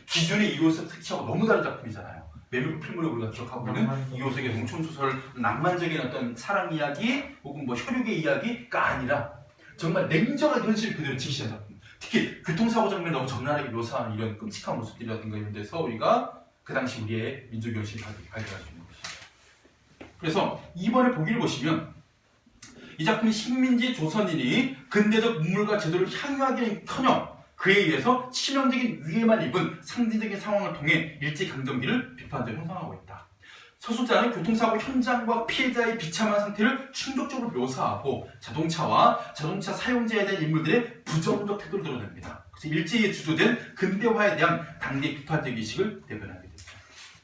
기존의 이효석 특징하고 너무 다른 작품이잖아요. 메밀꽃 필물을 우리가 기억하고 있는 이효석의 농촌소설, 낭만적인 어떤 사랑 이야기 혹은 뭐 혈육의 이야기가 아니라 정말 냉정한 현실을 그대로 지시한 작품. 특히 교통사고 장면을 너무 적나라하게 묘사하는 이런 끔찍한 모습들이라든가 이런 데서 우리가 그 당시 우리의 민족의 현실을 발견할 수 있는 것이죠. 그래서 이번에 보기를 보시면 이 작품이 식민지 조선인이 근대적 문물과 제도를 향유하기는커녕 그에 의해서 치명적인 위해만 입은 상징적인 상황을 통해 일제강점기를 비판적으로 형성하고 있다. 서술자는 교통사고 현장과 피해자의 비참한 상태를 충격적으로 묘사하고 자동차와 자동차 사용자에 대한 인물들의 부정적 태도를 드러냅니다. 그래서 일제에 주도된 근대화에 대한 당대 비판적 의식을 대변하게 됩니다.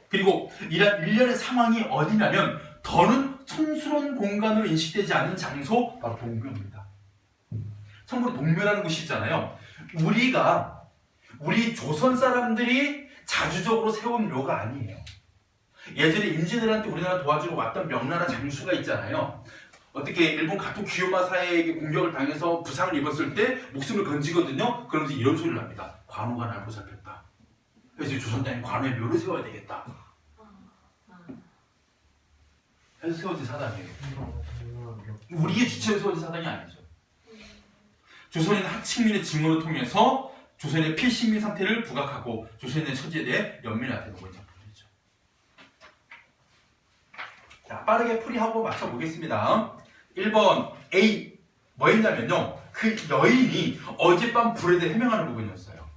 그리고 이런 일련의 상황이 어디냐면 더는 성스러운 공간으로 인식되지 않는 장소, 바로 동묘입니다. 참고로 동묘라는 곳이 있잖아요. 우리 조선 사람들이 자주적으로 세운 묘가 아니에요. 예전에 임진왜란 때 우리나라 도와주러 왔던 명나라 장수가 있잖아요. 어떻게 일본 가토 기요마사에게 공격을 당해서 부상을 입었을 때 목숨을 건지거든요. 그러면서 이런 소리를 합니다. 관우가 날 보살폈다. 그래서 조선 땅에 관우의 묘를 세워야 되겠다. 해서 세워진 사당이에요. 우리의 주체로 세워진 사당이 아니죠. 조선인 하층민의 증언을 통해서 조선의 피식민 상태를 부각하고 조선인의 처지에 대해 연민하게 놓은 작품이죠. 자, 빠르게 풀이하고 맞춰보겠습니다. 1번 A 뭐였냐면요, 그 여인이 어젯밤 불에 대해 해명하는 부분이었어요.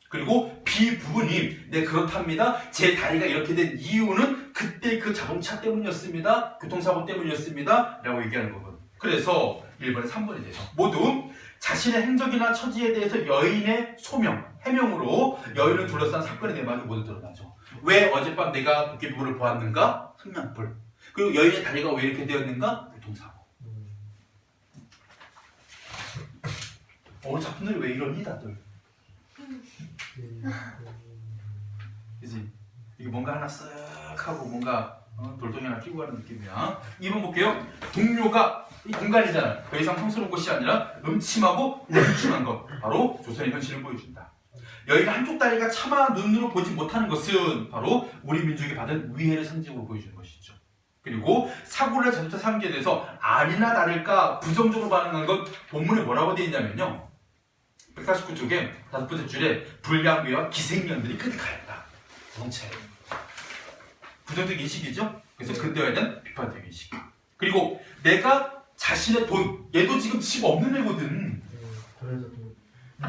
그리고 B 부분이 네 그렇답니다. 제 다리가 이렇게 된 이유는 그때 그 자동차 때문이었습니다. 교통사고 때문이었습니다. 라고 얘기하는 부분. 그래서 1번에 3번이 되죠. 모두 자신의 행적이나 처지에 대해서 여인의 소명, 해명으로 여인을 둘러싼 사건의 내막이 모두 드러나죠. 왜 어젯밤 내가 도깨비불을 보았는가? 흥량불. 그리고 여인의 다리가 왜 이렇게 되었는가? 교통사고. 오늘 작품들이 왜 이러니 다들? 그치? 이게 뭔가 하나 쓱 하고 뭔가 돌덩이 하나 끼고 가는 느낌이야. 2번 볼게요. 동묘가 이 공간이잖아. 더 이상 성스러운 곳이 아니라 음침하고 우중충한 것. 바로 조선의 현실을 보여준다. 여인 한쪽 다리가 차마 눈으로 보지 못하는 것은 바로 우리 민족이 받은 위해를 상징으로 보여주는 것이죠. 그리고 사고를 한 자동차 사용자에 대해서 아니나 다를까 부정적으로 반응한 것, 본문에 뭐라고 되어 있냐면요. 149쪽에 5번째 줄에 불량배와 기생년들이 가득하였다. 자동차에. 부정적 인식이죠. 그래서 근대화에 대한 비판적 인식. 그리고 내가 자신의 돈, 얘도 지금 집 없는 애거든. 그래서 돈.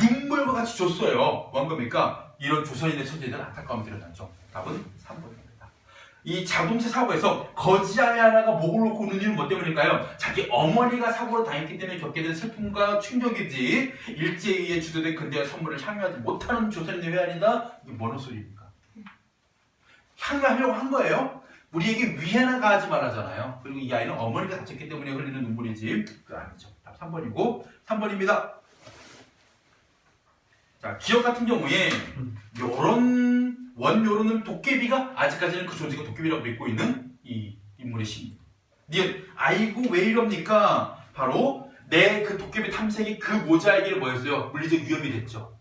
눈물과 같이 줬어요. 뭐한 겁니까? 이런 조선인의 처지에 대한 안타까움이 드러나죠. 답은 3번입니다. 이 자동차 사고에서 거지아이 하나가 목을 놓고 우는 이유는 뭐 때문일까요? 자기 어머니가 사고로 당했기 때문에 겪게 된 슬픔과 충격이지 일제에 의해 주도된 근대화 선물을 향유하지 못하는 조선인의 회한이다? 이게 뭔 소리입니까? 향유하려고 한 거예요. 우리에게 위해나 가하지 말라잖아요. 그리고 이 아이는 어머니가 다쳤기 때문에 흘리는 눈물이지 그거 아니죠. 답 3번이고 3번입니다. 자, 기억 같은 경우에 원요론은 도깨비가 아직까지는 그 존재가 도깨비라고 믿고 있는 이 인물의 신. 니은 아이고 왜 이럽니까? 바로 내 그 도깨비 탐색이 그 모자에게 뭐였어요? 물리적 위험이 됐죠.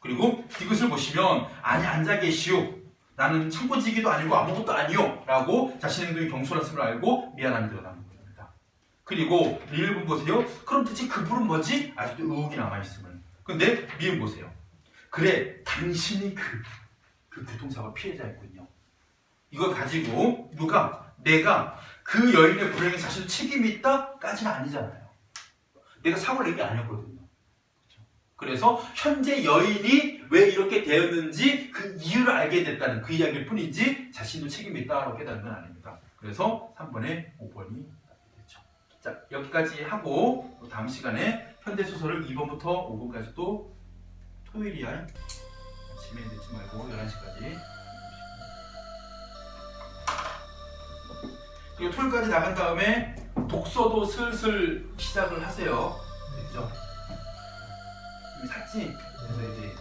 그리고 이것을 보시면 아니 앉아 계시오. 나는 창고지기도 아니고 아무것도 아니요. 라고 자신의 행동이 경솔했음을 알고 미안함이 드러나는 겁니다. 그리고 리을분 보세요. 그럼 대체 그 불은 뭐지? 아직도 의혹이 남아있음을. 근데 미음 보세요. 그래 당신이 그 교통사고 피해자였군요. 이걸 가지고 내가 그 여인의 불행에 사실 책임이 있다? 까지는 아니잖아요. 내가 사고를 낸 게 아니었거든요. 그래서 현재 여인이 왜 이렇게 되었는지 그 이유를 알게 됐다는 그 이야기일 뿐이지 자신도 책임이 있다고 깨달은 건 아닙니다. 그래서 3번에 5번이 됐죠. 자, 여기까지 하고 다음 시간에 현대소설을 2번부터 5번까지 또 토요일이야. 아침에 늦지 말고 11시까지. 그리고 토요일까지 나간 다음에 독서도 슬슬 시작을 하세요. 됐죠? 이미 샀지? 그래서 이제